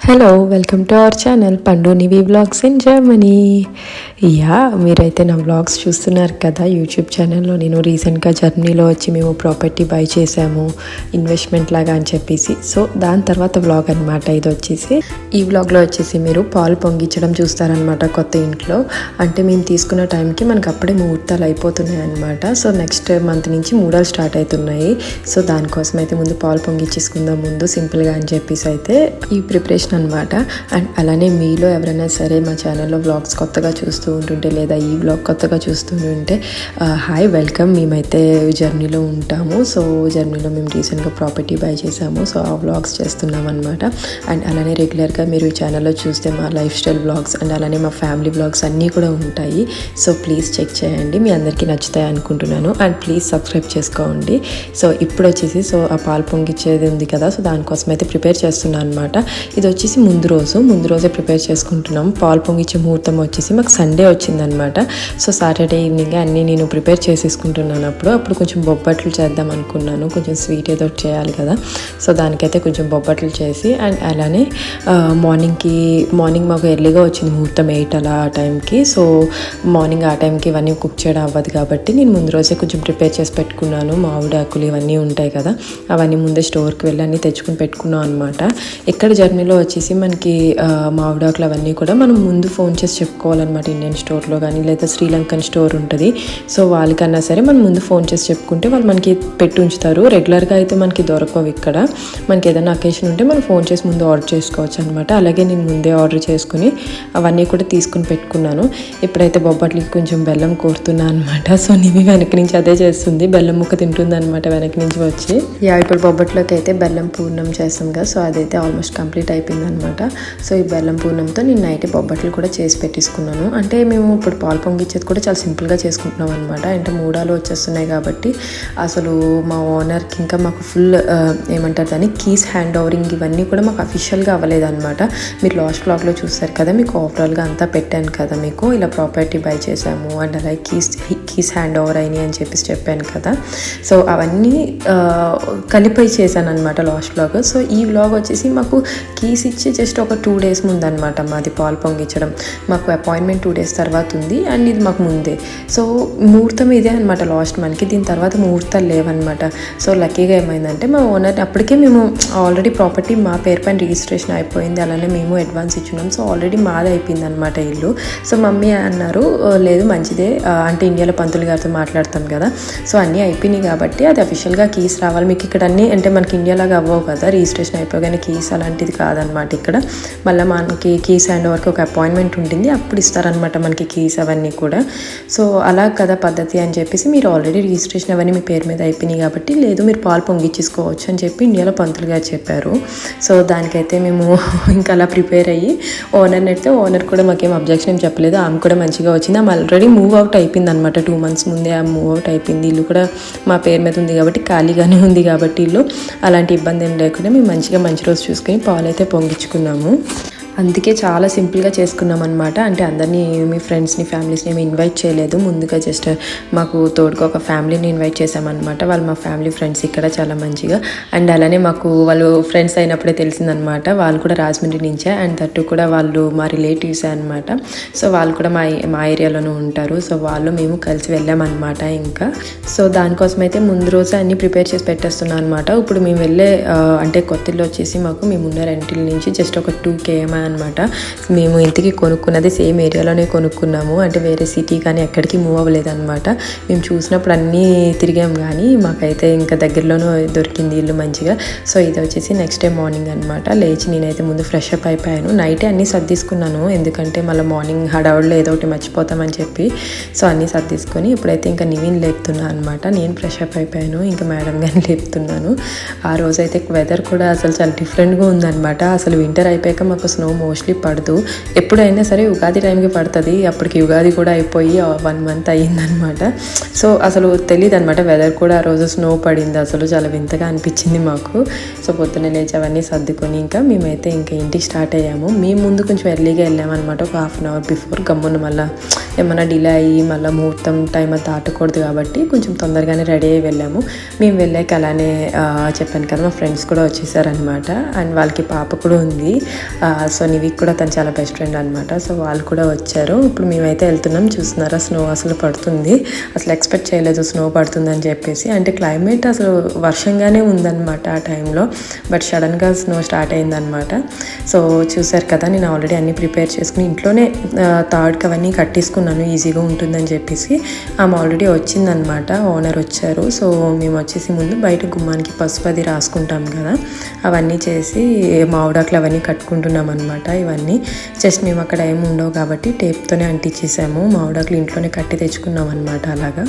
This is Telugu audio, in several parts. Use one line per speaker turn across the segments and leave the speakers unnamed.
Hello welcome to our channel పండునివి వ్లాగ్స్ ఇన్ జర్మనీ. మీరైతే నా వ్లాగ్స్ చూస్తున్నారు కదా యూట్యూబ్ ఛానల్లో. నేను రీసెంట్గా జర్మనీలో వచ్చి మేము ప్రాపర్టీ బై చేసాము ఇన్వెస్ట్మెంట్ లాగా అని చెప్పేసి. సో దాని తర్వాత వ్లాగ్ అనమాట ఇది వచ్చేసి. ఈ వ్లాగ్లో వచ్చేసి మీరు పాలు పొంగించడం చూస్తారనమాట కొత్త ఇంట్లో. అంటే మేము తీసుకున్న టైంకి మనకు అప్పుడే ముహూర్తాలు అయిపోతున్నాయి అనమాట. సో నెక్స్ట్ మంత్ నుంచి మూడాలు స్టార్ట్ అవుతున్నాయి. సో దానికోసం అయితే ముందు పాలు పొంగించేసుకుందాం ముందు సింపుల్గా అని చెప్పేసి అయితే ఈ ప్రిపరేషన్ అనమాట. అండ్ అలానే మీలో ఎవరైనా సరే మా ఛానల్లో వ్లాగ్స్ కొత్తగా చూస్తూ ఉంటుంటే లేదా ఈ వ్లాగ్ కొత్తగా చూస్తూ ఉంటే హాయ్ వెల్కమ్. మేమైతే జర్నీలో ఉంటాము. సో జర్నీలో మేము రీసెంట్గా ప్రాపర్టీ బై చేసాము. సో ఆ వ్లాగ్స్ చేస్తున్నాం అనమాట. అండ్ అలానే రెగ్యులర్గా మీరు ఛానల్లో చూస్తే మా లైఫ్ స్టైల్ వ్లాగ్స్ అండ్ అలానే మా ఫ్యామిలీ వ్లాగ్స్ అన్నీ కూడా ఉంటాయి. సో ప్లీజ్ చెక్ చేయండి, మీ అందరికీ నచ్చుతాయి అనుకుంటున్నాను. అండ్ ప్లీజ్ సబ్స్క్రైబ్ చేసుకోండి. సో ఇప్పుడు వచ్చేసి ఆ పాలు పొంగిచ్చేది ఉంది కదా, సో దానికోసం అయితే ప్రిపేర్ చేస్తున్నాను అనమాట. ఇది వచ్చేసి ముందు రోజే ప్రిపేర్ చేసుకుంటున్నాం. పాలు పొంగిచ్చే ముహూర్తం వచ్చేసి మాకు సండే వచ్చిందనమాట. సో సాటర్డే ఈవినింగ్ అన్నీ నేను ప్రిపేర్ చేసేసుకుంటున్నాను. అప్పుడు కొంచెం బొబ్బట్లు చేద్దాం అనుకున్నాను, కొంచెం స్వీట్ ఏదో చేయాలి కదా. సో దానికైతే కొంచెం బొబ్బట్లు చేసి అండ్ అలానే మార్నింగ్ మాకు ఎర్లీగా వచ్చింది ముహూర్తం 8 అలా ఆ టైంకి. సో మార్నింగ్ ఆ టైంకి ఇవన్నీ కుక్ చేయడం అవ్వదు కాబట్టి నేను ముందు రోజే కొంచెం ప్రిపేర్ చేసి పెట్టుకున్నాను. మామిడాకులు ఇవన్నీ ఉంటాయి కదా, అవన్నీ ముందే స్టోర్కి వెళ్ళి అన్నీ తెచ్చుకుని పెట్టుకున్నాం అనమాట. ఇక్కడ జర్నీలో వచ్చేసి మనకి మామిడాకులు అవన్నీ కూడా మనం ముందు ఫోన్ చేసి చెప్పుకోవాలన్నమాట. ఇండియన్ స్టోర్లో కానీ లేదా శ్రీలంకన్ స్టోర్ ఉంటుంది. సో వాళ్ళకన్నా సరే మనం ముందు ఫోన్ చేసి చెప్పుకుంటే వాళ్ళు మనకి పెట్టి ఉంచుతారు. రెగ్యులర్గా అయితే మనకి దొరకవు ఇక్కడ. మనకి ఏదైనా అకేషన్ ఉంటే మనం ఫోన్ చేసి ముందు ఆర్డర్ చేసుకోవచ్చు అనమాట. అలాగే నేను ముందే ఆర్డర్ చేసుకుని అవన్నీ కూడా తీసుకుని పెట్టుకున్నాను. ఇప్పుడైతే బొబ్బట్లకి కొంచెం బెల్లం కోరుతున్నాను అనమాట. సో నివి వెనక నుంచి అదే చేస్తుంది, బెల్లం ముక్క తింటుంది అనమాట వెనక నుంచి వచ్చి. ఇప్పుడు బొబ్బట్లోకి అయితే బెల్లం పూర్ణం చేస్తాం కదా, సో అదైతే ఆల్మోస్ట్ కంప్లీట్ అయిపోయింది అనమాట. సో ఈ బెల్లం పూర్ణంతో నేను నైట్ బొబ్బట్లు కూడా చేసి పెట్టేసుకున్నాను. అంటే మేము ఇప్పుడు పాలు పొంగిచ్చేది కూడా చాలా సింపుల్గా చేసుకుంటున్నాం అనమాట. అంటే మూడాలు వచ్చేస్తున్నాయి కాబట్టి అసలు మా ఓనర్కి ఇంకా మాకు ఫుల్ ఏమంటారు దాన్ని కీస్ హ్యాండ్ ఓవరింగ్ ఇవన్నీ కూడా మాకు అఫీషియల్గా అవ్వలేదు అనమాట. మీరు లాస్ట్ బ్లాగ్లో చూస్తారు కదా, మీకు ఓవరాల్గా అంతా పెట్టాను కదా, మీకు ఇలా ప్రాపర్టీ బై చేసాము అండ్ అలాగే కీస్ హ్యాండ్ ఓవర్ అయినాయి అని చెప్పాను కదా. సో అవన్నీ కలిపి చేశాను అనమాట లాస్ట్ బ్లాగ్. సో ఈ వ్లాగ్ వచ్చేసి మాకు కీస్ ఇచ్చి జస్ట్ ఒక 2 days ముందనమాట మాది పాలు పొంగించడం. మాకు అపాయింట్మెంట్ 2 days తర్వాత ఉంది అండ్ ఇది మాకు ముందే. సో ముహూర్తం ఇదే అనమాట లాస్ట్ మనకి. దీని తర్వాత ముహూర్తాలు లేవన్నమాట. సో లక్కీగా ఏమైందంటే మా ఓనర్ అప్పటికే మేము ఆల్రెడీ ప్రాపర్టీ మా పేరు పైన రిజిస్ట్రేషన్ అయిపోయింది. అలానే మేము అడ్వాన్స్ ఇచ్చున్నాం. సో ఆల్రెడీ మాది అయిపోయింది అనమాట ఇల్లు. సో మమ్మీ అన్నారు లేదు మంచిదే, అంటే ఇండియాలో పంతులు గారితో మాట్లాడతాం కదా, సో అన్నీ అయిపోయినాయి కాబట్టి అది అఫీషియల్గా కీస్ రావాలి. మీకు ఇక్కడ అన్నీ అంటే మనకి ఇండియాలాగా అవ్వవు కదా, రిజిస్ట్రేషన్ అయిపోగానే కీస్ అలాంటిది కాదనమాట ఇక్కడ. మళ్ళీ మనకి కీస్ హ్యాండ్ ఓవర్కి ఒక అపాయింట్మెంట్ ఉంటుంది, అప్పుడు ఇస్తారనమాట మనకి కీస్ అవన్నీ కూడా. సో అలా కదా పద్ధతి అని చెప్పేసి మీరు ఆల్రెడీ రిజిస్ట్రేషన్ అవన్నీ మీ పేరు మీద అయిపోయినాయి కాబట్టి లేదు మీరు పాలు పొంగించేసుకోవచ్చు అని చెప్పి ఇండియాలో పంతులు గారు చెప్పారు. సో దానికైతే మేము ఇంకా అలా ప్రిపేర్ అయ్యి ఓనర్ని అయితే ఓనర్ కూడా మాకేం అబ్జెక్షన్ ఏం చెప్పలేదు. ఆమె కూడా మంచిగా వచ్చింది. ఆమె ఆల్రెడీ మూవ్ అవుట్ అయిపోయింది అనమాట. 2 months ముందే ఆమె మూవ్ అవుట్ అయిపోయింది. ఇల్లు కూడా మా పేరు మీద ఉంది కాబట్టి ఖాళీగానే ఉంది కాబట్టి ఇల్లు అలాంటి ఇబ్బంది ఏం లేకుండా మేము మంచి రోజు చూసుకొని పాలు అయితే పొంగించుకున్నాము. అందుకే చాలా సింపుల్గా చేసుకున్నాం అనమాట. అంటే అందరినీ మీ ఫ్రెండ్స్ని ఫ్యామిలీస్ని ఏమి ఇన్వైట్ చేయలేదు. ముందుగా జస్ట్ మాకు తోడుగా ఒక ఫ్యామిలీని ఇన్వైట్ చేసామన్నమాట. వాళ్ళు మా ఫ్యామిలీ ఫ్రెండ్స్ ఇక్కడ చాలా మంచిగా. అండ్ అలానే మాకు వాళ్ళు ఫ్రెండ్స్ అయినప్పుడే తెలిసిందనమాట వాళ్ళు కూడా రాజమండ్రి నుంచే. అండ్ తట్టు కూడా వాళ్ళు మా రిలేటివ్సే అనమాట. సో వాళ్ళు కూడా మా ఏరియాలోనే ఉంటారు. సో వాళ్ళు మేము కలిసి వెళ్ళామన్నమాట. ఇంకా సో దానికోసం అయితే ముందు రోజు అన్నీ ప్రిపేర్ చేసి పెట్టేస్తున్నాం అనమాట. ఇప్పుడు మేము వెళ్ళే అంటే కొత్తిల్లు వచ్చేసి మేము ఉన్న రెంటిల్ నుంచి జస్ట్ ఒక 2 km అనమాట. మేము ఇంటికి కొనుక్కున్నది సేమ్ ఏరియాలోనే కొనుక్కున్నాము. అంటే వేరే సిటీ కానీ ఎక్కడికి మూవ్ అవ్వలేదన్నమాట. మేము చూసినప్పుడు అన్నీ తిరిగాం కానీ మాకైతే ఇంకా దగ్గరలోనూ దొరికింది ఇల్లు మంచిగా. సో ఇది వచ్చేసి నెక్స్ట్ డే మార్నింగ్ అనమాట. లేచి నేనైతే ముందు ఫ్రెష్ అప్ అయిపోయాను. నైటే అన్నీ సర్దిసుకున్నాను, ఎందుకంటే మళ్ళీ మార్నింగ్ హడావుడిలో ఏదో ఒకటి మర్చిపోతామని చెప్పి. సో అన్నీ సర్దిసుకొని ఇప్పుడైతే ఇంకా నివిన్ లేపుతున్నాను అనమాట. నేను ఫ్రెష్ అప్ అయిపోయాను, ఇంకా మేడం కానీ లేపుతున్నాను. ఆ రోజైతే వెదర్ కూడా అసలు చాలా డిఫరెంట్గా ఉందన్నమాట. అసలు వింటర్ అయిపోయాక మాకు స్నో మోస్ట్లీ పడదు. ఎప్పుడైనా సరే ఉగాది టైంకి పడుతుంది. అప్పటికి ఉగాది కూడా అయిపోయి 1 మంత్ అయ్యిందనమాట. సో అసలు తెలియదు అనమాట, వెదర్ కూడా ఆ రోజు స్నో పడింది. అసలు చాలా వింతగా అనిపించింది మాకు. సో పొద్దున్నే లేచి అవన్నీ సర్దుకొని ఇంకా మేమైతే ఇంకా ఇంటికి స్టార్ట్ అయ్యాము. మేము ముందు కొంచెం ఎర్లీగా వెళ్ళామన్నమాట, ఒక 1/2 అవర్ బిఫోర్. గమ్మున మళ్ళీ ఏమన్నా డిలే అయ్యి మళ్ళీ ముహూర్తం టైం అంతా దాటకూడదు కాబట్టి కొంచెం తొందరగానే రెడీ అయ్యి వెళ్ళాము. మేము వెళ్ళాక అలానే చెప్పాను కదా, మా ఫ్రెండ్స్ కూడా వచ్చేసారనమాట. అండ్ వాళ్ళకి పాప కూడా ఉంది. సో నివికి కూడా తను చాలా బెస్ట్ ఫ్రెండ్ అనమాట. సో వాళ్ళు కూడా వచ్చారు. ఇప్పుడు మేమైతే వెళ్తున్నాం. చూస్తున్నారా స్నో అసలు పడుతుంది. అసలు ఎక్స్పెక్ట్ చేయలేదు స్నో పడుతుందని చెప్పేసి. అంటే క్లైమేట్ అసలు వర్షంగానే ఉందన్నమాట ఆ టైంలో, బట్ సడన్గా స్నో స్టార్ట్ అయిందనమాట. సో చూసారు కదా, నేను ఆల్రెడీ అన్నీ ప్రిపేర్ చేసుకుని ఇంట్లోనే తాడుకి అవన్నీ కట్టేసుకున్నాను, ఈజీగా ఉంటుందని చెప్పేసి. ఆమె ఆల్రెడీ వచ్చిందనమాట, ఓనర్ వచ్చారు. సో మేము వచ్చేసి ముందు బయట గుమ్మానికి పసుపు అది రాసుకుంటాం కదా, అవన్నీ చేసి మామిడాకులు అవన్నీ కట్టుకుంటున్నాం అనమాట. ఇవన్నీ జస్ట్ మేము అక్కడ ఏమి ఉండవు కాబట్టి టేప్తోనే అంటించేసాము. మామిడాకులు ఇంట్లోనే కట్టి తెచ్చుకున్నాం అనమాట అలాగా.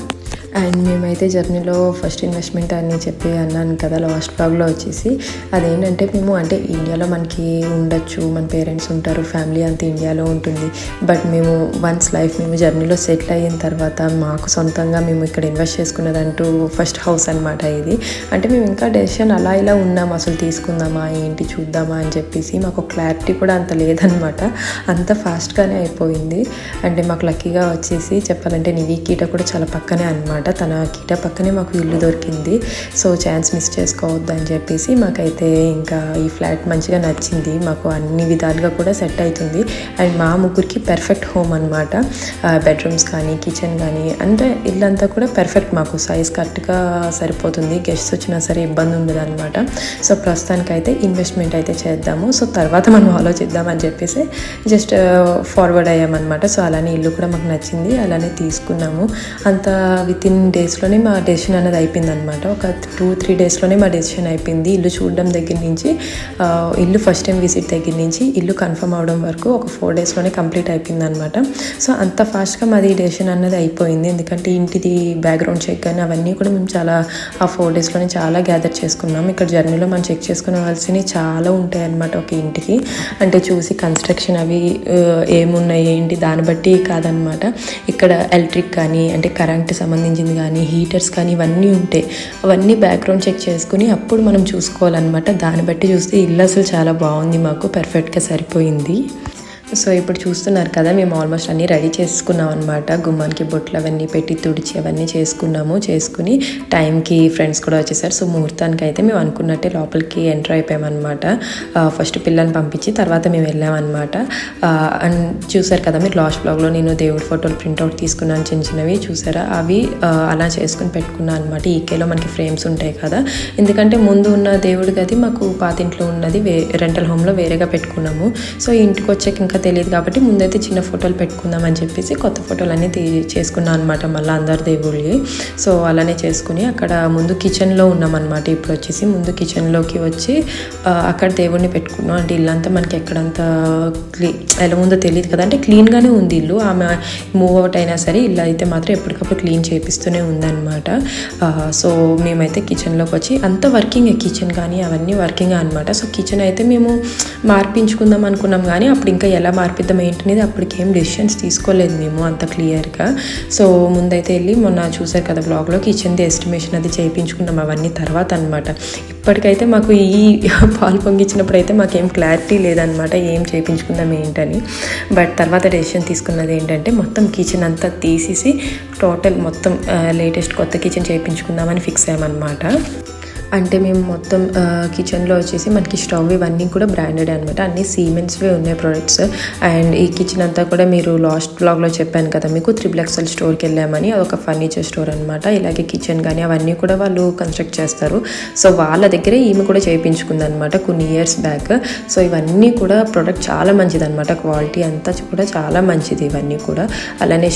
అండ్ మేమైతే జర్నీలో ఫస్ట్ ఇన్వెస్ట్మెంట్ అని చెప్పి అన్నాను కదా లాస్ట్ బ్లాగ్లో వచ్చేసి, అదేంటంటే మేము అంటే ఇండియాలో మనకి ఉండొచ్చు, మన పేరెంట్స్ ఉంటారు, ఫ్యామిలీ అంతా ఇండియాలో ఉంటుంది. బట్ మేము వన్స్ లైఫ్ మేము జర్నీలో సెటిల్ అయిన తర్వాత మాకు సొంతంగా మేము ఇక్కడ ఇన్వెస్ట్ చేసుకున్నదంటూ ఫస్ట్ హౌస్ అనమాట ఇది. అంటే మేము ఇంకా డెసిషన్ అలా ఇలా ఉన్నాం, అసలు తీసుకుందామా ఏంటి చూద్దామా అని చెప్పేసి. మాకు క్లారిటీ కూడా అంత లేదనమాట, అంత ఫాస్ట్గానే అయిపోయింది. అంటే మాకు లక్కీగా వచ్చేసి చెప్పాలంటే నివి కీట కూడా చాలా పక్కనే అనమాట, తన కీట పక్కనే మాకు ఇల్లు దొరికింది. సో ఛాన్స్ మిస్ చేసుకోవద్దు అని చెప్పేసి మాకైతే ఇంకా ఈ ఫ్లాట్ మంచిగా నచ్చింది. మాకు అన్ని విధాలుగా కూడా సెట్ అవుతుంది. అండ్ మా ముగ్గురికి పర్ఫెక్ట్ హోమ్ అనమాట. బెడ్రూమ్స్ కానీ కిచెన్ కానీ అంటే ఇల్లంతా కూడా పర్ఫెక్ట్, మాకు సైజ్ కరెక్ట్గా సరిపోతుంది. గెస్ట్స్ వచ్చినా సరే ఇబ్బంది ఉండదు అనమాట. సో ప్రస్తుతానికైతే ఇన్వెస్ట్మెంట్ అయితే చేద్దాము, సో తర్వాత మనం ఆలోచిద్దామని చెప్పేసి జస్ట్ ఫార్వర్డ్ అయ్యామన్నమాట. సో అలానే ఇల్లు కూడా మాకు నచ్చింది, అలానే తీసుకున్నాము. అంత విత్ ఇన్ డేస్లోనే మా డెసిషన్ అనేది అయిపోయింది అనమాట. ఒక 2-3 డేస్లోనే మా డెసిషన్ అయిపోయింది. ఇల్లు చూడడం దగ్గర నుంచి, ఇల్లు ఫస్ట్ టైం విజిట్ దగ్గర నుంచి ఇల్లు కన్ఫర్మ్ అవడం వరకు ఒక 4 డేస్లోనే కంప్లీట్ అయిపోయింది అనమాట. సో అంత ఫాస్ట్గా మాది డెసిషన్ అనేది అయిపోయింది. ఎందుకంటే ఇంటిది బ్యాక్గ్రౌండ్ చెక్ కానీ అవన్నీ కూడా మేము చాలా ఆ 4 డేస్లోనే చాలా గ్యాదర్ చేసుకున్నాం. ఇక్కడ జర్నీలో మనం చెక్ చేసుకోవాల్సినవి చాలా ఉంటాయి అనమాట ఒక ఇంటికి. అంటే చూసి కన్స్ట్రక్షన్ అవి ఏమున్నాయి ఏంటి దాన్ని బట్టి కాదనమాట. ఇక్కడ ఎలక్ట్రిక్ కానీ అంటే కరెంట్ సంబంధించింది కానీ హీటర్స్ కానీ ఇవన్నీ ఉంటాయి. అవన్నీ బ్యాక్గ్రౌండ్ చెక్ చేసుకుని అప్పుడు మనం చూసుకోవాలన్నమాట. దాన్ని బట్టి చూస్తే ఇల్లు అసలు చాలా బాగుంది, మాకు పర్ఫెక్ట్గా సరిపోయింది. సో ఇప్పుడు చూస్తున్నారు కదా, మేము ఆల్మోస్ట్ అన్నీ రెడీ చేసుకున్నాం అనమాట. గుమ్మానికి బొట్లు అవన్నీ పెట్టి తుడిచి అవన్నీ చేసుకుని టైంకి ఫ్రెండ్స్ కూడా వచ్చేసారు. సో ముహూర్తానికి అయితే మేము అనుకున్నట్టే లోపలికి ఎంటర్ అయిపోయామన్నమాట. ఫస్ట్ పిల్లని పంపించి తర్వాత మేము వెళ్ళామన్నమాట. అండ్ చూసారు కదా మీరు లాస్ట్ బ్లాగ్లో నేను దేవుడి ఫోటోలు ప్రింట్అవుట్ తీసుకున్నాను, చిన్నవి చూసారా, అవి అలా చేసుకుని పెట్టుకున్నాను అనమాట. ఈకేలో మనకి ఫ్రేమ్స్ ఉంటాయి కదా, ఎందుకంటే ముందు ఉన్న దేవుడి గది మాకు పాతింట్లో ఉన్నది రెంటల్ హోమ్లో వేరేగా పెట్టుకున్నాము. సో ఇంటికి వచ్చాక ఇంకా తెలియదు కాబట్టి ముందైతే చిన్న ఫోటోలు పెట్టుకుందాం అని చెప్పేసి కొత్త ఫోటోలు అన్నీ చేసుకున్నాను అనమాట, మళ్ళీ అందరు దేవుళ్ళి. సో అలానే చేసుకుని అక్కడ ముందు కిచెన్లో ఉన్నామన్నమాట. ఇప్పుడు వచ్చేసి ముందు కిచెన్లోకి వచ్చి అక్కడ దేవుడిని పెట్టుకున్నాం. అంటే ఇల్లంతా మనకి ఎక్కడంతా ఎలా ఉందో తెలియదు కదా, అంటే క్లీన్గానే ఉంది ఇల్లు. ఆమె మూవ్ అవుట్ అయినా సరే ఇల్లు అయితే మాత్రం ఎప్పటికప్పుడు క్లీన్ చేపిస్తూనే ఉందన్నమాట. సో మేమైతే కిచెన్లోకి వచ్చి అంత వర్కింగ్, కిచెన్ కానీ అవన్నీ వర్కింగ్ అనమాట. సో కిచెన్ అయితే మేము మార్పించుకుందాం అనుకున్నాం కానీ అప్పుడు ఇంకా ఎలా మార్పిద్దాం ఏంటనేది అప్పటికేం డెసిషన్స్ తీసుకోలేదు మేము అంత క్లియర్గా. సో ముందైతే వెళ్ళి మొన్న చూసారు కదా బ్లాగ్లో కిచెన్ది ఎస్టిమేషన్ అది చేయించుకున్నాం, అవన్నీ తర్వాత అనమాట. ఇప్పటికైతే మాకు ఈ పాలు పొంగించినప్పుడు అయితే మాకేం క్లారిటీ లేదనమాట ఏం చేయించుకుందాం ఏంటని. బట్ తర్వాత డెసిషన్ తీసుకున్నది ఏంటంటే మొత్తం కిచెన్ అంతా తీసేసి టోటల్ మొత్తం లేటెస్ట్ కొత్త కిచెన్ చేయించుకుందామని ఫిక్స్ అయ్యామన్నమాట. అంటే మేము మొత్తం కిచెన్లో వచ్చేసి మనకి స్టవ్ ఇవన్నీ కూడా బ్రాండెడ్ అనమాట, అన్నీ సీమెన్స్వే ఉన్నాయి ప్రొడక్ట్స్. అండ్ ఈ కిచెన్ అంతా కూడా మీరు లాస్ట్ బ్లాగ్లో చెప్పాను కదా మీకు XXL స్టోర్కి వెళ్ళామని, అదొక ఫర్నిచర్ స్టోర్ అనమాట. ఇలాగే కిచెన్ కానీ అవన్నీ కూడా వాళ్ళు కన్స్ట్రక్ట్ చేస్తారు. సో వాళ్ళ దగ్గరే ఈమె కూడా చేయించుకుంది అనమాట కొన్ని ఇయర్స్ బ్యాక్. సో ఇవన్నీ కూడా ప్రొడక్ట్ చాలా మంచిది అనమాట, క్వాలిటీ అంతా కూడా చాలా మంచిది ఇవన్నీ కూడా. అలానే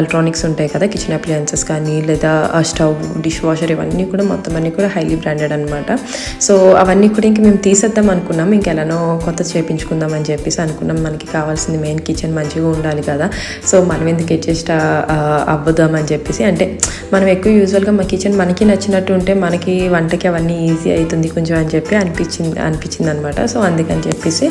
ఎలక్ట్రానిక్స్ ఉంటాయి కదా, కిచెన్ అప్లయన్సెస్ కానీ లేదా స్టవ్, డిష్ వాషర్ ఇవన్నీ కూడా మొత్తం అన్నీ కూడా హైలీ బ్రాండెడ్ అనమాట. సో అవన్నీ కూడా ఇంక మేము తీసేద్దాం అనుకున్నాం, ఇంకెలానో కొత్త చేయించుకుందాం అని చెప్పేసి అనుకున్నాం. మనకి కావాల్సింది మెయిన్ కిచెన్ మంచిగా ఉండాలి కదా, సో మనం ఎందుకు అడ్జస్ట్ అవ్వదామని చెప్పేసి, అంటే మనం ఎక్కువ యూజువల్గా మా కిచెన్ మనకి నచ్చినట్టు ఉంటే మనకి వంటకి అవన్నీ ఈజీ అవుతుంది కొంచెం అని చెప్పి అనిపించింది అనమాట. సో అందుకని చెప్పేసి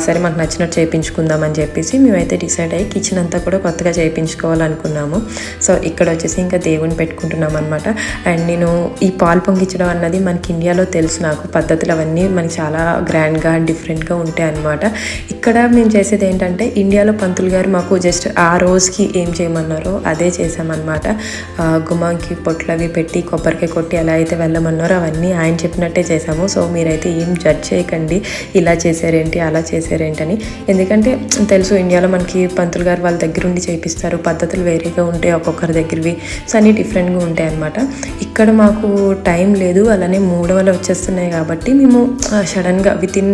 సరే మనకు నచ్చినట్టు చేయించుకుందాం అని చెప్పేసి మేమైతే డిసైడ్ అయ్యి కిచెన్ అంతా కూడా కొత్తగా చేయించుకోవాలనుకున్నాము. సో ఇక్కడ వచ్చేసి ఇంకా దేవుని పెట్టుకుంటున్నాం అనమాట. అండ్ నేను ఈ పాలు పొంగించడం అన్నది మనకి ఇండియాలో తెలుసు, నాకు పద్ధతులు అవన్నీ మనకి చాలా గ్రాండ్గా డిఫరెంట్గా ఉంటాయి అనమాట. ఇక్కడ మేము చేసేది ఏంటంటే ఇండియాలో పంతులు గారు మాకు జస్ట్ ఆ రోజుకి ఏం చేయమన్నారో అదే చేసామన్నమాట. గుమ్మాకి పొట్లు అవి పెట్టి కొబ్బరికాయ కొట్టి ఎలా అయితే వెళ్ళమన్నారో అవన్నీ ఆయన చెప్పినట్టే చేసాము. సో మీరైతే ఏం జడ్జ్ చేయకండి ఇలా చేశారేంటి అలా చేశారేంటని, ఎందుకంటే తెలుసు ఇండియాలో మనకి పంతులు గారు వాళ్ళ దగ్గర ఉండి చేయిస్తారు, పద్ధతులు వేరేగా ఉంటాయి ఒక్కొక్కరి దగ్గరవి, సో అన్నీ డిఫరెంట్గా ఉంటాయి అనమాట. ఇక్కడ మాకు టైం లేదు, అలానే 3 వచ్చేస్తున్నాయి కాబట్టి మేము సడన్గా వితిన్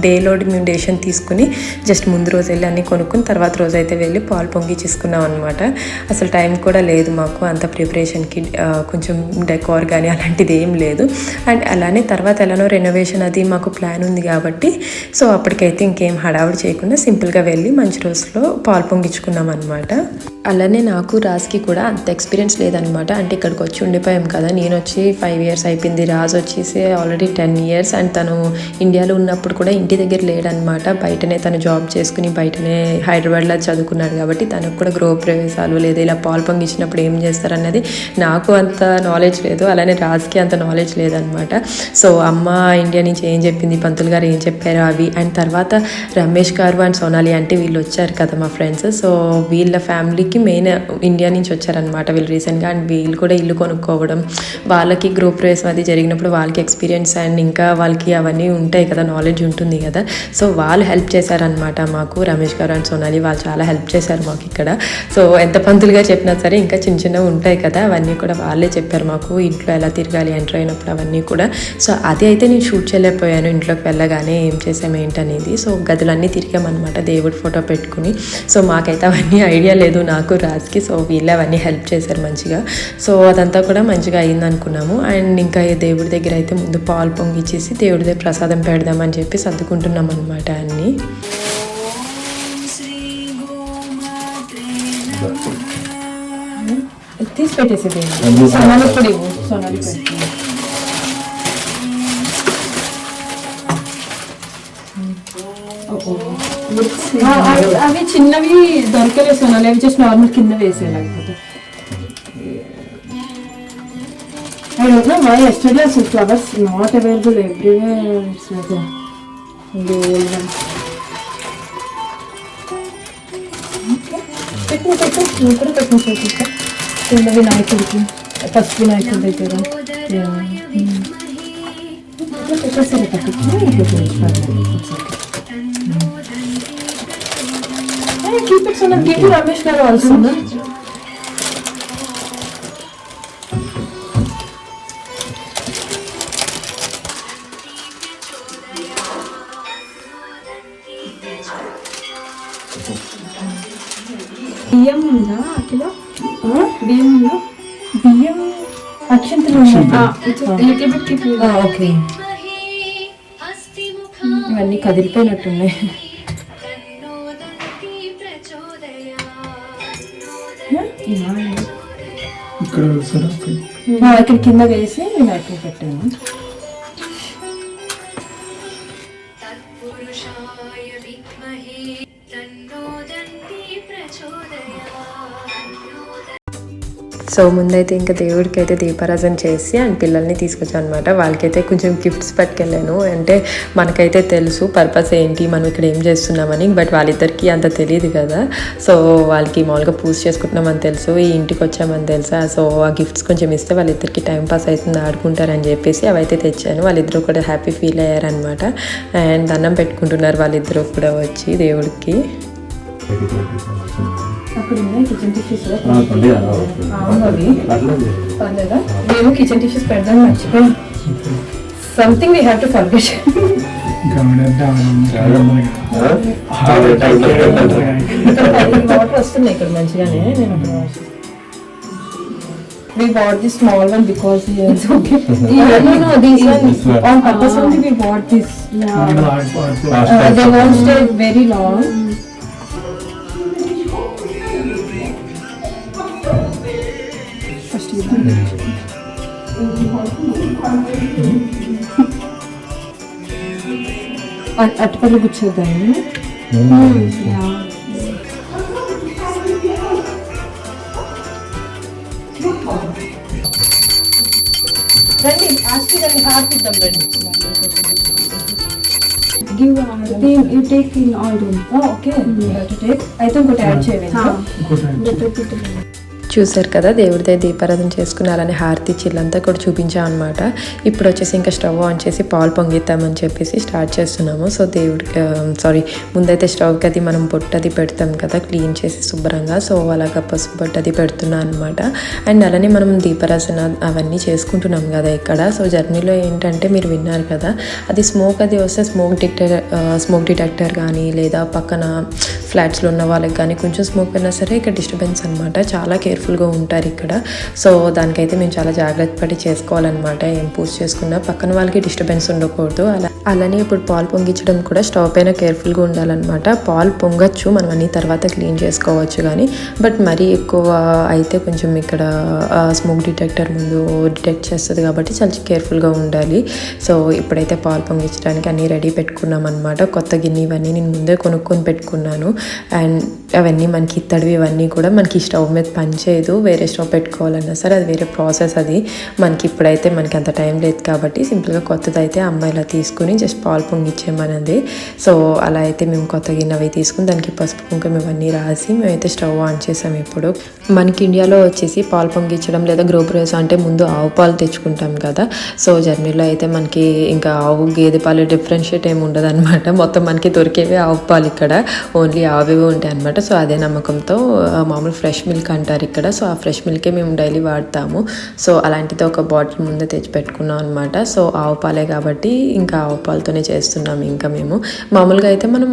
డేలో మేము డెసిషన్ తీసుకుని జస్ట్ ముందు రోజు వెళ్ళి అన్నీ కొనుక్కుని తర్వాత రోజు అయితే వెళ్ళి పాలు పొంగిచ్చేసుకున్నాం అనమాట. అసలు టైం కూడా లేదు మాకు అంత ప్రిపరేషన్కి, కొంచెం డెకోర్ కానీ అలాంటిది ఏం లేదు. అండ్ అలానే తర్వాత ఎలానో రెనోవేషన్ అది మాకు ప్లాన్ ఉంది కాబట్టి సో అప్పటికైతే ఇంకేం హడావుడి చేయకుండా సింపుల్గా వెళ్ళి మంచి రోజులో పాలు పొంగించుకున్నాం అనమాట. అలానే నాకు రాజ్కి కూడా అంత ఎక్స్పీరియన్స్ లేదనమాట. అంటే ఇక్కడికి వచ్చి ఉండిపోయాం కదా, నేను వచ్చి 5 years అయిపోయింది, రాజ్ వచ్చేసి ఆల్రెడీ 10 years. అండ్ తను ఇండియాలో ఉన్నప్పుడు కూడా ఇంటి దగ్గర లేడనమాట, బయటనే తను జాబ్ చేసుకుని బయటనే హైదరాబాద్లో చదువుకున్నాడు కాబట్టి తనకు కూడా గృహప్రవేశాలు లేదా ఇలా పాలు పొంగించినప్పుడు ఏం చేస్తారన్నది నాకు అంత నాలెడ్జ్ లేదు, అలానే రాజ్కి అంత నాలెడ్జ్ లేదనమాట. సో అమ్మ ఇండియా నుంచి ఏం చెప్పింది, పంతులు గారు ఏం చెప్పారు అవి, అండ్ తర్వాత రమేష్ గారు అండ్ సోనాలి అంటే వీళ్ళు వచ్చారు కదా మా ఫ్రెండ్స్. సో వీళ్ళ ఫ్యామిలీకి మెయిన్ ఇండియా నుంచి వచ్చారనమాట వీళ్ళు రీసెంట్గా. అండ్ వీళ్ళు కూడా ఇల్లు కొనుక్కోవడం, వాళ్ళకి గృహప్రవేశం అది జరిగినప్పుడు వాళ్ళకి ఎక్స్పీరియన్స్ అండ్ ఇంకా వాళ్ళకి అవన్నీ ఉంటాయి కదా, నాలెడ్జ్ ఉంటుంది కదా. సో వాళ్ళు హెల్ప్ చేశారనమాట మాకు, రమేష్ గారు అండ్ సోనాలి వాళ్ళు చాలా హెల్ప్ చేశారు మాకు ఇక్కడ. సో ఎంత పంతులుగా చెప్పినా సరే ఇంకా చిన్న చిన్నవి ఉంటాయి కదా, అవన్నీ కూడా వాళ్ళే చెప్పారు మాకు, ఇంట్లో ఎలా తిరగాలి ఎంటర్ అయినప్పుడు అవన్నీ కూడా. సో అది అయితే నేను షూట్ చేయలేకపోయాను ఇంట్లోకి వెళ్ళగానే ఏం చేసాము ఏంటనేది. సో గదులన్నీ తిరిగామన్నమాట దేవుడి ఫోటో పెట్టుకుని. సో మాకైతే అవన్నీ ఐడియా లేదు నాకు రాజ్కి. సో వీళ్ళు అవన్నీ హెల్ప్ చేశారు మంచిగా. సో అదంతా కూడా మంచిగా అయింది అనుకున్నాము. అండ్ ఇంకా దేవుడి దగ్గర అయితే ముందు పాలు పొంగిచ్చేసి దేవుడి దగ్గర ప్రసాదం పెడదామని చెప్పి సర్దుకుంటున్నాం అనమాట అన్నీ. తీసి పెట్టేసేది సోనాలి పొడి, సోనాలి పొడి. అవి చిన్నవి దొరకలేదు సోనాలి, అవి జస్ట్ నార్మల్ కింద వేసేయాలనుకుంటే. I don't know why yesterday flowers not available everywhere. It's like the old one. పెట్టు కూడా పెట్టు చిన్న వినాయకుడికి, ఫస్ట్ వినాయకుడి దగ్గర పెట్టేసరి keep it Sonal, keep it Ramesh garu also. బియ్యం ఉందా అకిలో? బియ్యం ఉందా? బియ్యం అక్షంతలు ఓకే. ఇవన్నీ కదిలిపోయినట్టున్నాయి. ఇక్కడ కింద వేసి వినాయకుడు పెట్టాను. సో ముందైతే ఇంకా దేవుడికి అయితే దీపారాధన చేసి అండ్ పిల్లల్ని తీసుకొచ్చాను అనమాట. వాళ్ళకైతే కొంచెం గిఫ్ట్స్ పట్టుకెళ్ళాను. అంటే మనకైతే తెలుసు పర్పస్ ఏంటి, మనం ఇక్కడ ఏం చేస్తున్నామని, బట్ వాళ్ళిద్దరికి అంత తెలియదు కదా. సో వాళ్ళకి మామూలుగా పూజ చేసుకుంటున్నామని తెలుసు, ఈ ఇంటికి వచ్చామని తెలుసా. సో ఆ గిఫ్ట్స్ కొంచెం ఇస్తే వాళ్ళిద్దరికి టైం పాస్ అవుతుంది, ఆడుకుంటారని చెప్పేసి అవైతే తెచ్చాను. వాళ్ళిద్దరూ కూడా హ్యాపీ ఫీల్ అయ్యారనమాట. అండ్ దండం పెట్టుకుంటున్నారు వాళ్ళిద్దరూ కూడా వచ్చి దేవుడికి. కిచెన్ టిష్యూస్ మేము కిచెన్ టిష్యూస్ పెడదాం మర్చిపోయాం. Something we have to forget. Water వస్తున్నాయి ఇక్కడ మంచిగానే. నేను అక్కడ we bought this small one because it's okay. No, these ones on purpose only we bought this. They won't stay very long. First అటుపల్లి కూర్చోద్దాము. రండి ఆస్తిదండి హార్పిద్దాం రండి.
Give you take in all rooms.
Oh, okay. You have to take. అయితే ఇంకోటి యాడ్ చేయండి. చూసారు కదా దేవుడిదే దీపారాధన చేసుకున్నారని హారతి చిల్లంతా కూడా చూపించాం అనమాట. ఇప్పుడు వచ్చేసి ఇంకా స్టవ్ ఆన్ చేసి పాలు పొంగిద్దామని చెప్పేసి స్టార్ట్ చేస్తున్నాము. సో దేవుడికి ముందైతే స్టవ్కి అది మనం బొట్టది పెడతాం కదా క్లీన్ చేసి శుభ్రంగా. సో అలాగా పసుపు బొట్టది పెడుతున్నాను అనమాట. అండ్ అలానే మనం దీపారాధన అవన్నీ చేసుకుంటున్నాం కదా ఇక్కడ. సో జర్నీలో ఏంటంటే మీరు విన్నారు కదా, అది స్మోక్ అది వస్తే స్మోక్ డిటెక్టర్ కానీ లేదా పక్కన ఫ్లాట్స్లో ఉన్న వాళ్ళకి కానీ కొంచెం స్మోక్ అయినా సరే ఇక్కడ డిస్టర్బెన్స్ అనమాట. చాలా కేర్ఫుల్గా ఉంటారు ఇక్కడ. సో దానికైతే మేము చాలా జాగ్రత్త పడి చేసుకోవాలన్నమాట. ఏం పూజ చేసుకున్నా పక్కన వాళ్ళకి డిస్టర్బెన్స్ ఉండకూడదు. అలానే ఇప్పుడు పాలు పొంగించడం కూడా స్టవ్ పైన కేర్ఫుల్గా ఉండాలన్నమాట. పాలు పొంగచ్చు, మనం అన్ని తర్వాత క్లీన్ చేసుకోవచ్చు కానీ, బట్ మరీ ఎక్కువ అయితే కొంచెం ఇక్కడ స్మోక్ డిటెక్టర్ ముందు డిటెక్ట్ చేస్తుంది కాబట్టి చాలా కేర్ఫుల్గా ఉండాలి. సో ఇప్పుడైతే పాలు పొంగించడానికి అన్నీ రెడీ పెట్టుకున్నాం అనమాట. కొత్త గిన్నె ఇవన్నీ నేను ముందే కొనుక్కొని పెట్టుకున్నాను. అండ్ అవన్నీ మనకి ఇత్తడివి ఇవన్నీ కూడా మనకి స్టవ్ మీద పనిచేయదు. వేరే స్టవ్ పెట్టుకోవాలన్నా సరే అది వేరే ప్రాసెస్. అది మనకి ఇప్పుడైతే మనకి అంత టైం లేదు కాబట్టి సింపుల్గా కొత్తది అయితే అమ్మాయిలా తీసుకుని జస్ట్ పాలు పొంగిచ్చేయమన్నది. సో అలా అయితే మేము కొత్త గిన్నె అవి తీసుకుని దానికి పసుపు కుంకుమ ఇవన్నీ రాసి మేమైతే స్టవ్ ఆన్ చేసాం. ఇప్పుడు మనకి ఇండియాలో వచ్చేసి పాలు పొంగించడం లేదా గృహప్రవేశం అంటే ముందు ఆవు పాలు తెచ్చుకుంటాం కదా. సో జర్నీలో అయితే మనకి ఇంకా ఆవు గేదె పాలు డిఫరెన్షియేట్ ఏమి ఉండదు అనమాట. మొత్తం మనకి దొరికేవి ఆవు పాలు ఇక్కడ, ఓన్లీ ఆవేవి ఉంటాయి అనమాట. సో అదే నమ్మకంతో మామూలు ఫ్రెష్ మిల్క్ అంటారు ఇక్కడ. సో ఆ ఫ్రెష్ మిల్కే మేము డైలీ వాడతాము. సో అలాంటిది ఒక బాటిల్ ముందే తెచ్చి పెట్టుకున్నాం అనమాట. సో ఆవు పాలే కాబట్టి ఇంకా ఆవు పాలతోనే చేస్తున్నాము. ఇంకా మేము మామూలుగా అయితే మనం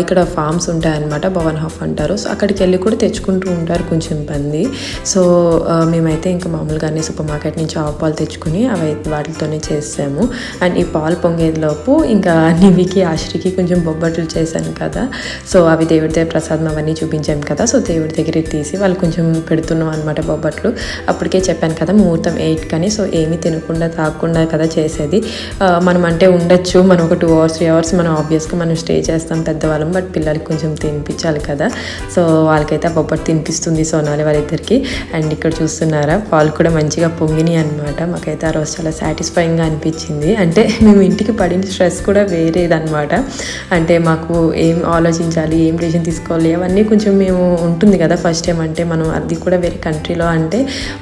ఇక్కడ ఫార్మ్స్ ఉంటాయన్నమాట, భవన్ హాఫ్ అంటారు. సో అక్కడికి వెళ్ళి కూడా తెచ్చుకుంటూ ఉంటారు కొంచెం మంది. సో మేమైతే ఇంకా మామూలుగానే సూపర్ మార్కెట్ నుంచి ఆవు పాలు తెచ్చుకుని అవి వాటితోనే చేసాము. అండ్ ఈ పాలు పొంగేలోపు ఇంకా నివికి ఆశ్రికి కొంచెం బొబ్బట్లు చేశాను కదా. సో అవి దేవుడి ప్రసాదం అవన్నీ చూపించాం కదా. సో దేవుడి దగ్గరికి తీసి వాళ్ళు కొంచెం పెడుతున్నాం అనమాట బొబ్బట్లు. అప్పటికే చెప్పాను కదా ముహూర్తం 8 కానీ. సో ఏమీ తినకుండా తాగకుండా కదా చేసేది. మనం అంటే ఉండొచ్చు, మనం ఒక 2 hours 3 hours మనం ఆబ్వియస్గా మనం స్టే చేస్తాం పెద్దవాళ్ళం, బట్ పిల్లలకి కొంచెం తినిపించాలి కదా. సో వాళ్ళకైతే ఆ బొబ్బట్టు తినిపిస్తుంది సోనాలి వాళ్ళిద్దరికి. అండ్ ఇక్కడ చూస్తున్నారా పాలు కూడా మంచిగా పొంగినాయి అనమాట. మాకైతే ఆ రోజు చాలా సాటిస్ఫైయింగ్గా అనిపించింది. అంటే మేము ఇంటికి పడిన స్ట్రెస్ కూడా వేరేదనమాట. అంటే మాకు ఏం ఆలోచించాలి, ఏం డెసిషన్ తీసుకోవాలి అవన్నీ కొంచెం మేము ఉంటుంది కదా. ఫస్ట్ టైం అంటే మనం అది కూడా వేరే కంట్రీలో అంటే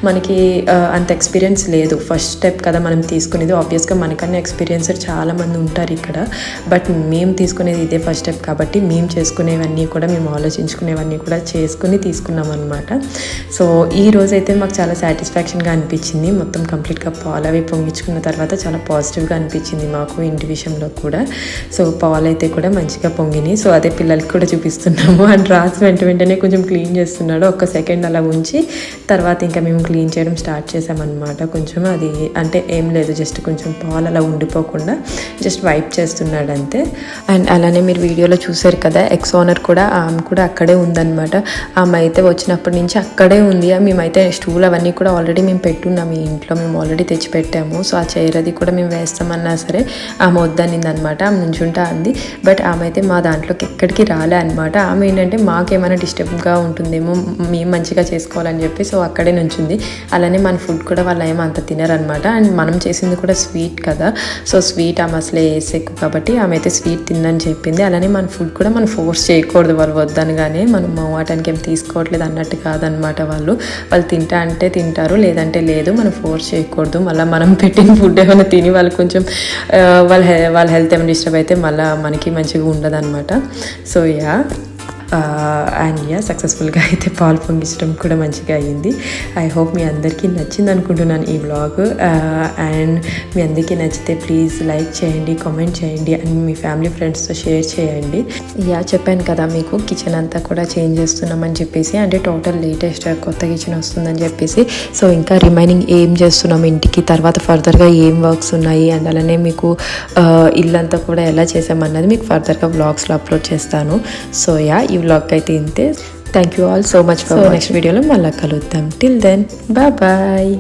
మనకి అంత ఎక్స్పీరియన్స్ లేదు. ఫస్ట్ స్టెప్ కదా మనం తీసుకునేది. ఆబ్వియస్గా మనకన్నా ఎక్స్పీరియన్స్డ్ చాలామంది ఉంటారు ఇక్కడ, బట్ మేము తీసుకునేది ఇదే ఫస్ట్ స్టెప్ కాబట్టి మేము చేసుకునేవన్నీ కూడా మేము ఆలోచించుకునేవన్నీ కూడా చేసుకుని తీసుకున్నాం అనమాట. సో ఈ రోజైతే మాకు చాలా సాటిస్ఫాక్షన్గా అనిపించింది. మొత్తం కంప్లీట్గా పాలు అవి పొంగించుకున్న తర్వాత చాలా పాజిటివ్గా అనిపించింది మాకు ఇంటి విషయంలో కూడా. సో పాలు అయితే కూడా మంచిగా పొంగినాయి. సో అదే పిల్లలకి కూడా చూపిస్తున్నాము. అండ్ రాసి వెంటనే కొంచెం క్లీన్ చేస్తున్నాడు. ఒక్క సెకండ్ అలా ఉంచి తర్వాత ఇంకా మేము క్లీన్ చేయడం స్టార్ట్ చేసామన్నమాట. కొంచెం అది అంటే ఏం లేదు, జస్ట్ కొంచెం పాలు అలా ఉండిపోకుండా జస్ట్ వైప్ చేస్తున్నాడు అంతే. అండ్ అలానే మీరు వీడియోలో చూసారు కదా ఎక్స్ ఓనర్ కూడా, ఆమె కూడా అక్కడే ఉందన్నమాట. ఆమె అయితే వచ్చినప్పటి నుంచి అక్కడే ఉంది. మేమైతే స్టూల్ అవన్నీ కూడా ఆల్రెడీ మేము పెట్టున్నాము ఈ ఇంట్లో, మేము ఆల్రెడీ తెచ్చి పెట్టాము. సో ఆ చైర్ అది కూడా మేము వేస్తామన్నా సరే ఆమె వద్దనింది అనమాట. ఆమె నుంచుంటా అంది, బట్ ఆమె అయితే మా దాంట్లోకి ఎక్కడికి రాలే అనమాట. ఆమె ఏంటంటే మాకేమైనా డిస్టర్బ్గా ఉంటుందేమో, మేము మంచిగా చేసుకోవాలని చెప్పి సో అక్కడే నుంచింది. అలానే మన ఫుడ్ కూడా వాళ్ళు ఏమో అంత తినరనమాట. అండ్ మనం చేసింది కూడా స్వీట్ కదా. సో స్వీట్ ఆమె అసలే వేసి ఎక్కువ కాబట్టి ఆమె అయితే స్వీట్ తిందని చెప్పింది. అలానే మన ఫుడ్ కూడా మనం ఫోర్స్ చేయకూడదు, వాళ్ళు వద్దనగానే మనం వాటానికి ఏం తీసుకోవట్లేదు అన్నట్టు కాదనమాట. వాళ్ళు తింటా అంటే తింటారు, లేదంటే లేదు. మనం ఫోర్స్ చేయకూడదు. మళ్ళీ మనం పెట్టిన ఫుడ్ ఏమైనా తిని వాళ్ళు కొంచెం వాళ్ళ హెల్త్ ఏమైనా డిస్టర్బ్ అయితే మళ్ళీ మనకి మంచిగా ఉండదు అనమాట. సో అండ్ సక్సెస్ఫుల్గా అయితే పాలు పొంగించడం కూడా మంచిగా అయ్యింది. ఐ హోప్ మీ అందరికీ నచ్చింది అనుకుంటున్నాను ఈ వ్లాగ్. అండ్ మీ అందరికీ నచ్చితే ప్లీజ్ లైక్ చేయండి, కామెంట్ చేయండి అండ్ మీ ఫ్యామిలీ ఫ్రెండ్స్తో షేర్ చేయండి. చెప్పాను కదా మీకు కిచెన్ అంతా కూడా చేంజ్ చేస్తున్నామని చెప్పేసి, అంటే టోటల్ లేటెస్ట్ కొత్త కిచెన్ వస్తుందని చెప్పేసి. సో ఇంకా రిమైనింగ్ ఏం చేస్తున్నాం ఇంటికి, తర్వాత ఫర్దర్గా ఏం వర్క్స్ ఉన్నాయి అండ్ అలానే మీకు ఇల్లంతా కూడా ఎలా చేసామన్నది మీకు ఫర్దర్గా వ్లాగ్స్లో అప్లోడ్ చేస్తాను. సో ఈ వ్లాగ్ అయితే ఇంతే. Thank you all so much for next వీడియోలో మళ్ళీ కలుద్దాం. Till then bye.